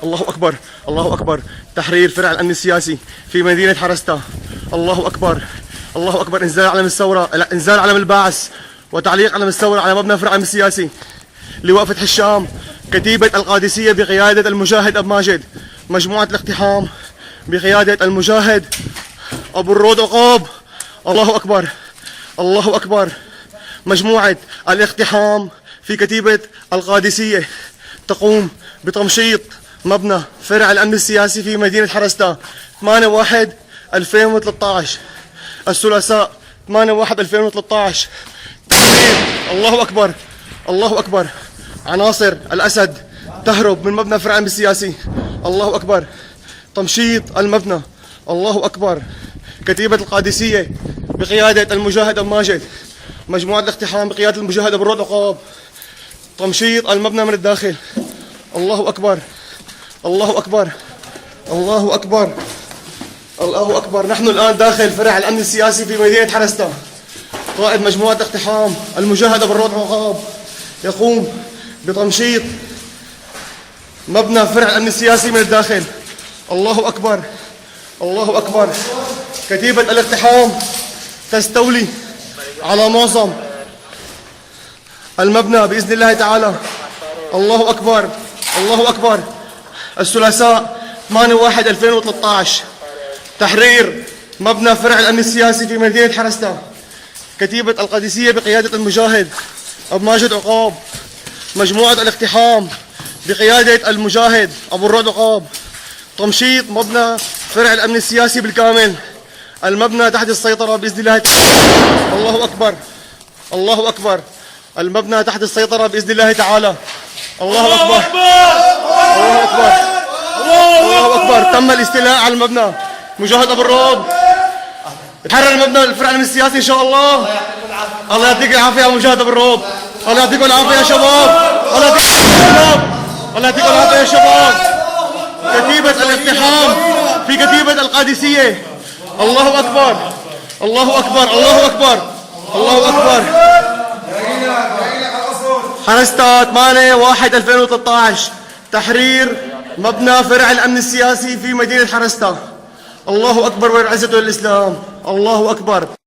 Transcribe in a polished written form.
الله أكبر، الله أكبر. تحرير فرع الأمن السياسي في مدينة حرستا. الله أكبر، الله أكبر. إنزال علم الثورة، إنزال علم البعث وتعليق علم الثورة على مبنى فرع الأمن السياسي. لواء فتح الشام، كتيبة القادسية بقيادة المجاهد أبو ماجد. مجموعة الاقتحام بقيادة المجاهد أبو الرود عقاب. الله أكبر، الله أكبر. مجموعة الاقتحام في كتيبة القادسية تقوم بتمشيط مبنى فرع الأمن السياسي في مدينة حرستا 8/1/2013 الثلاثاء 8/1/2013. الله أكبر، الله أكبر. عناصر الأسد تهرب من مبنى فرع الأمن السياسي. الله أكبر. تمشيط المبنى. الله أكبر. كتيبة القادسية بقيادة المجاهد أبو ماجد. مجموعة الاقتحام بقيادة المجاهد أبو الرود عقاب. تمشيط المبنى من الداخل. الله أكبر، الله أكبر، الله أكبر، الله أكبر. نحن الآن داخل فرع الأمن السياسي في مدينة حرستا. قائد مجموعة الاقتحام المجاهد أبو الرود عقاب يقوم بتمشيط مبنى فرع الأمن السياسي من الداخل. الله أكبر، الله أكبر. كتيبة الاقتحام تستولي على معظم المبنى بإذن الله تعالى. الله أكبر، الله أكبر. الثلاثاء 8/1/2013 تحرير مبنى فرع الأمن السياسي في مدينة حرستا. كتيبة القادسية بقيادة المجاهد أبو ماجد عقاب. مجموعة الاقتحام بقيادة المجاهد أبو الرود عقاب. تمشيط مبنى فرع الأمن السياسي بالكامل. المبنى تحت السيطرة بإذن الله تعالى. الله أكبر، الله أكبر. المبنى تحت السيطرة بإذن الله تعالى. الله أكبر، الله أكبر، الله أكبر. تم الاستيلاء على المبنى. مجاهد أبو الرود تحرر المبنى الفرع الأمن السياسي إن شاء الله. الله يعطيك العافية يا مجاهد أبو الرود. الله يعطيكم العافية يا شباب. الله يعطيكم العافية، الله يعطيكم العافية يا شباب. كتيبة الاقتحام في كتيبة القادسية. الله أكبر، الله أكبر، الله أكبر، الله أكبر. حرستا 8/1/2013 تحرير مبنى فرع الأمن السياسي في مدينة حرستا. الله أكبر والعزة للإسلام. الله أكبر.